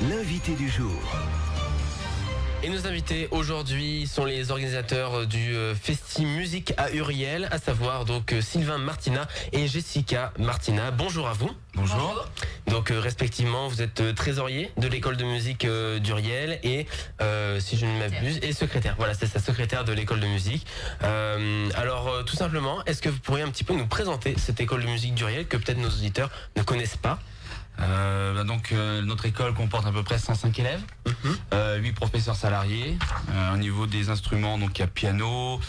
l'invité du jour. Et nos invités aujourd'hui sont les organisateurs du Festi Musique à Uriel, à savoir donc Sylvain Martina et Jessica Martina. Bonjour à vous. Bonjour. Donc respectivement, vous êtes trésorier de l'école de musique d'Uriel et si je ne m'abuse, et secrétaire. Voilà, c'est ça, secrétaire de l'école de musique. Alors tout simplement, est-ce que vous pourriez un petit peu nous présenter cette école de musique d'Uriel que peut-être nos auditeurs ne connaissent pas? Notre école comporte à peu près 105 élèves, 8 professeurs salariés. Au niveau des instruments, donc il y a piano,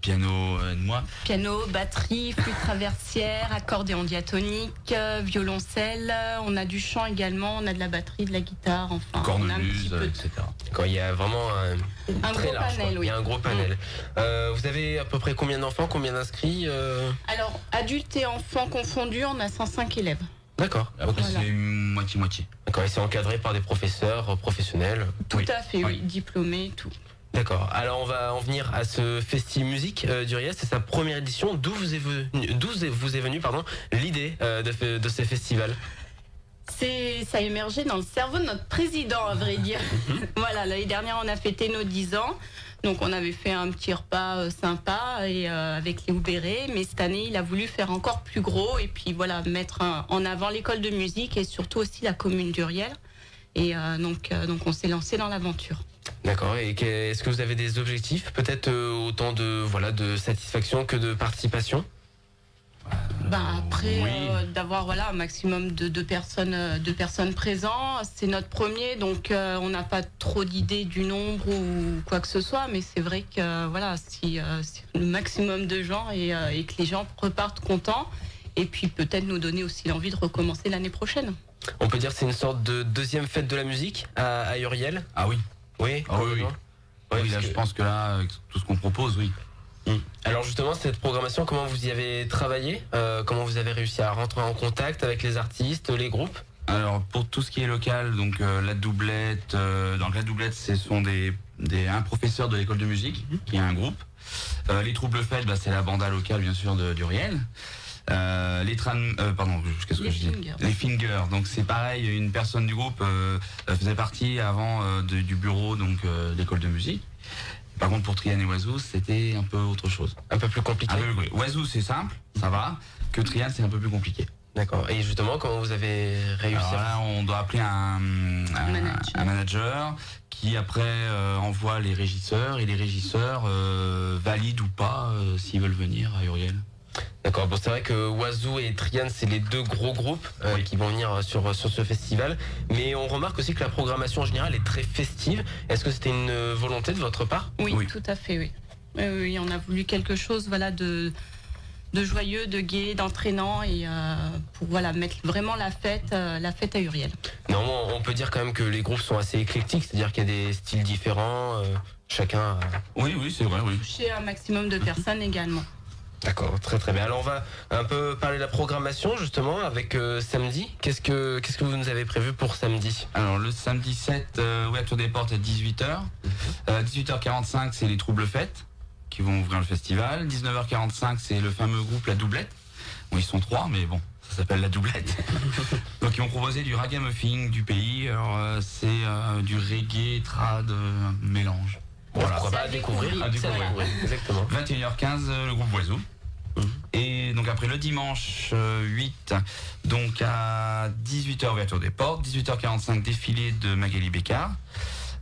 piano, batterie, flûte traversière, accordéon diatonique, violoncelle. On a du chant également, on a de la batterie, de la guitare, enfin cornemuse, on a un etc. Quand il y a vraiment un très gros large, panel, quoi. oui. Il y a un gros panel. Vous avez à peu près combien d'enfants, combien d'inscrits Alors, adultes et enfants confondus, on a 105 élèves. D'accord. Après, Voilà. c'est moitié-moitié. D'accord, et c'est encadré par des professeurs professionnels. Tout à fait, Oui. diplômés, tout. D'accord. Alors on va en venir à ce Festi Musique d'Uriel. C'est sa première édition. D'où vous est venue l'idée de ce festival? Ça a émergé dans le cerveau de notre président, à vrai dire. Voilà, l'année dernière, on a fêté nos 10 ans. Donc, on avait fait un petit repas sympa et avec Léo Béret. Mais cette année, il a voulu faire encore plus gros. Et puis, voilà, mettre en avant l'école de musique et surtout aussi la commune d'Uriel. Et donc, on s'est lancé dans l'aventure. D'accord. Et est-ce que vous avez des objectifs? Peut-être autant de satisfaction que de participation? Après, Oui. d'avoir un maximum de personnes présentes, c'est notre premier, donc on n'a pas trop d'idées du nombre ou quoi que ce soit, mais c'est vrai que si le maximum de gens et que les gens repartent contents, et puis peut-être nous donner aussi l'envie de recommencer l'année prochaine. On peut dire que c'est une sorte de deuxième fête de la musique à Uriel. Ah oui. Oui. Ah oui. complètement. Oui, Ouais, là, parce je que- pense que là, avec tout ce qu'on propose, oui. Alors justement, cette programmation, comment vous y avez travaillé? Comment vous avez réussi à rentrer en contact avec les artistes, les groupes? Alors pour tout ce qui est local, donc la doublette, donc la doublette, ce sont un professeur de l'école de musique qui a un groupe. Les troubles fêtes, c'est la banda locale bien sûr d'Uriel. Qu'est-ce que Les je dis? fingers. Les fingers. Donc c'est pareil, une personne du groupe faisait partie avant du bureau donc de l'école de musique. Par contre pour Trian et Oiseau, c'était un peu autre chose. Un peu plus compliqué. Oiseau c'est simple, ça va. Que Trian c'est un peu plus compliqué. D'accord. Et justement, comment vous avez réussi Alors là, on doit appeler un manager qui après envoie les régisseurs et les régisseurs valident ou pas s'ils veulent venir à Uriel. D'accord. Bon, c'est vrai que Oiseau et Trian, c'est les deux gros groupes Oui. qui vont venir sur ce festival. Mais on remarque aussi que la programmation en général est très festive. Est-ce que c'était une volonté de votre part? Oui, Oui. tout à fait, oui. Oui, on a voulu quelque chose, de joyeux, de gai, d'entraînant et pour mettre vraiment la fête à Uriel. Non, on peut dire quand même que les groupes sont assez éclectiques, c'est-à-dire qu'il y a des styles différents, chacun. Oui, c'est vrai, oui. Toucher un maximum de personnes également. D'accord, très très bien. Alors on va un peu parler de la programmation justement avec samedi. Qu'est-ce que vous nous avez prévu pour samedi? Alors le samedi 7, ouverture des portes à 18h. 18h45, c'est les troubles fêtes qui vont ouvrir le festival. 19h45, c'est le fameux groupe La Doublette. Bon, ils sont 3, mais bon, ça s'appelle La Doublette. Donc ils vont proposer du ragamuffin du pays. Alors c'est du reggae, trad, mélange. Voilà. Pourquoi pas à découvrir, À découvrir. Oui, exactement. 21h15, le groupe Oiseau. Et donc après le dimanche 8, donc à 18h ouverture des portes, 18h45 défilé de Magali Bécard.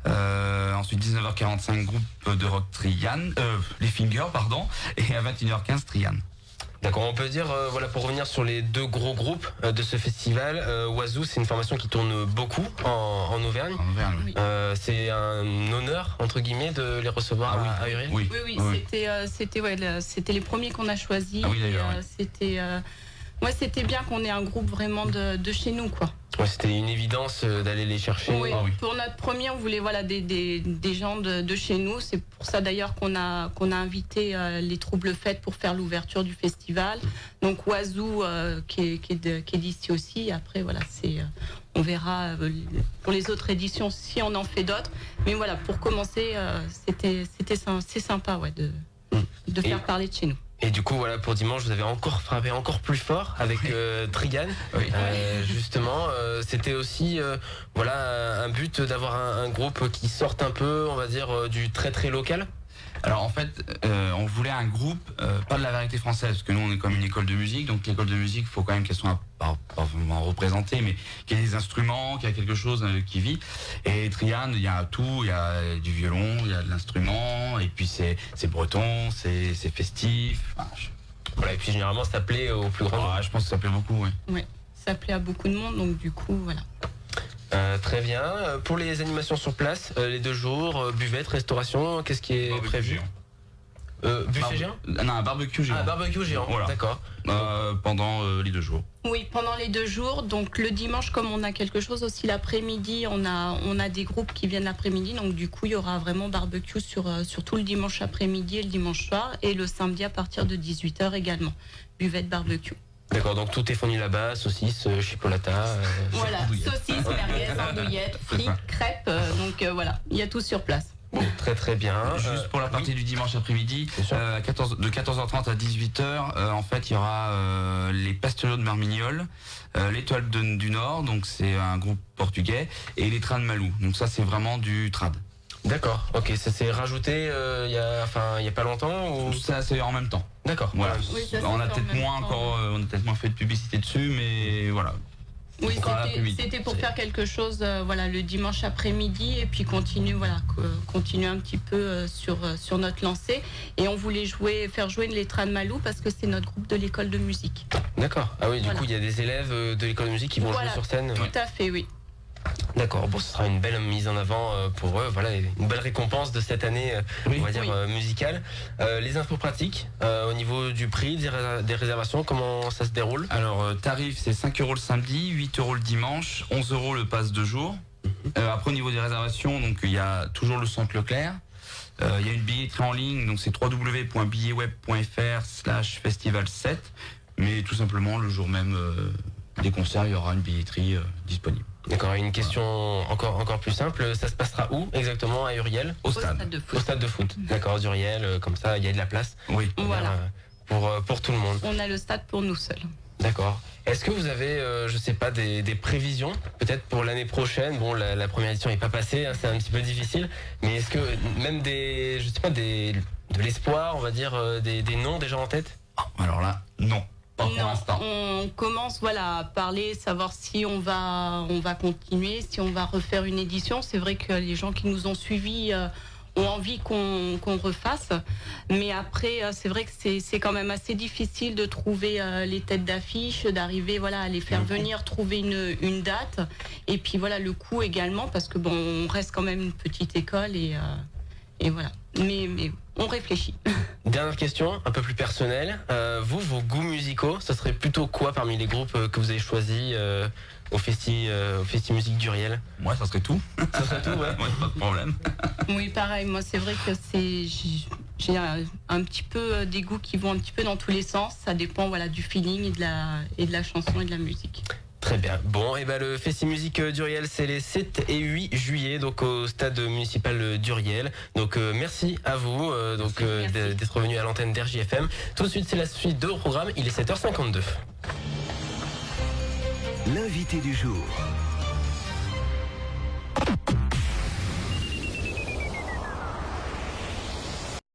Ensuite 19h45 groupe de rock Trian, les Fingers pardon, et à 21h15 Trian. D'accord, on peut dire, pour revenir sur les deux gros groupes de ce festival, Oiseau, c'est une formation qui tourne beaucoup en Auvergne. En Auvergne, oui. Oui. C'est un honneur, entre guillemets, de les recevoir à Uriel. Oui. Oui, c'était les premiers qu'on a choisis. Ah oui, d'ailleurs, C'était bien qu'on ait un groupe vraiment de chez nous, quoi. Ouais, c'était une évidence d'aller les chercher. Oui, Ah oui. pour notre premier, on voulait des gens de chez nous. C'est pour ça d'ailleurs qu'on a invité les troubles fêtes pour faire l'ouverture du festival. Donc Oiseau qui est d'ici aussi. Après on verra pour les autres éditions si on en fait d'autres. Mais voilà, pour commencer, c'est sympa de faire parler de chez nous. Et du coup, voilà, pour dimanche, vous avez encore frappé encore plus fort avec Trigan. Oui. Justement, c'était aussi voilà, un but d'avoir un groupe qui sorte un peu, on va dire, du très très local. Alors en fait, on voulait un groupe, pas de la variété française, parce que nous on est comme une école de musique, donc l'école de musique, il faut quand même qu'elle soit pas vraiment représentée, mais qu'il y ait des instruments, qu'il y a quelque chose qui vit. Et Trian, il y a tout, il y a du violon, il y a de l'instrument, et puis c'est breton, c'est festif. Enfin, Voilà, et puis généralement, ça plaît au plus grand nombre. je pense que ça plaît beaucoup, oui. Ouais, ça plaît à beaucoup de monde, donc du coup, voilà. Très bien. Pour les animations sur place, les 2 jours, buvette, restauration, qu'est-ce qui est prévu? Buffet géant? Non, un barbecue géant. Ah, barbecue géant, Voilà. d'accord. Pendant les 2 jours. Oui, pendant les 2 jours. Donc le dimanche, comme on a quelque chose aussi l'après-midi, on a des groupes qui viennent l'après-midi. Donc du coup, il y aura vraiment barbecue sur tout le dimanche après-midi et le dimanche soir. Et le samedi à partir de 18h également. Buvette barbecue. D'accord, donc tout est fourni là-bas, saucisses, chipolata. Voilà, saucisses, merguez, andouillettes, frites, crêpes. Donc voilà, il y a tout sur place. Très très bien. Juste pour la partie du dimanche après-midi, Bien sûr. de 14h30 à 18h, en fait, il y aura les Pastelos de Marmignol, l'Étoile du Nord, donc c'est un groupe portugais, et les Trad Malou. Donc ça, c'est vraiment du trad. D'accord, ok, ça s'est rajouté il y a pas longtemps ou... Tout ça, c'est en même temps. D'accord. Voilà. Oui, ça, c'est on a en peut-être même moins temps. encore, on a peut-être moins fait de publicité dessus, mais voilà. Oui, Encore l'après-midi. c'était pour faire quelque chose, voilà, le dimanche après-midi et puis continuer un petit peu sur notre lancée. Et on voulait faire jouer les Trad Malou parce que c'est notre groupe de l'école de musique. D'accord. Ah oui, du Voilà. coup, il y a des élèves de l'école de musique qui vont Voilà, jouer sur scène. Tout à fait, oui. D'accord, bon, ce sera une belle mise en avant pour eux, voilà, une belle récompense de cette année, Oui. on va dire, Oui. musicale. Les infos pratiques, au niveau du prix, des réservations, comment ça se déroule? Alors, tarif, c'est 5 € le samedi, 8 € le dimanche, 11 € le passe de jour. Après, au niveau des réservations, donc il y a toujours le centre Leclerc. Il y a une billetterie en ligne, donc c'est www.billetweb.fr/festival7. Mais tout simplement, le jour même des concerts, il y aura une billetterie disponible. D'accord, une question encore plus simple, ça se passera où exactement à Uriel? Au stade. de Au foot. stade de foot, d'accord, d'Uriel, comme ça, il y a de la place. Oui. Voilà. Pour tout le monde. On a le stade pour nous seuls. D'accord. Est-ce que vous avez, je sais pas, des prévisions, peut-être pour l'année prochaine? Bon, la première édition n'est pas passée, hein, c'est un petit peu difficile, mais est-ce que même de l'espoir, on va dire, des noms déjà en tête? Alors là, non. Pas pour Non, l'instant. on commence à parler, savoir si on va continuer, si on va refaire une édition. C'est vrai que les gens qui nous ont suivis ont envie qu'on refasse. Mais après, c'est vrai que c'est quand même assez difficile de trouver les têtes d'affiche, d'arriver à les faire venir, trouver une date. Et puis le coût également, parce que on reste quand même une petite école et voilà. Mais on réfléchit. Dernière question, un peu plus personnelle. Vos goûts musicaux, ça serait plutôt quoi parmi les groupes que vous avez choisis au Festi Musique d'Uriel? Moi, ça serait tout. Ça serait tout, ouais. Ouais, pas de problème. Oui, pareil. Moi, c'est vrai que j'ai un petit peu des goûts qui vont un petit peu dans tous les sens. Ça dépend, du feeling et de la chanson et de la musique. Très bien. Bon, et le Festi Musique d'Uriel, c'est les 7 et 8 juillet, donc au stade municipal d'Uriel. Donc merci à vous Merci. d'être venu à l'antenne d'RJFM. Tout de suite, c'est la suite de au programme. Il est 7h52. L'invité du jour.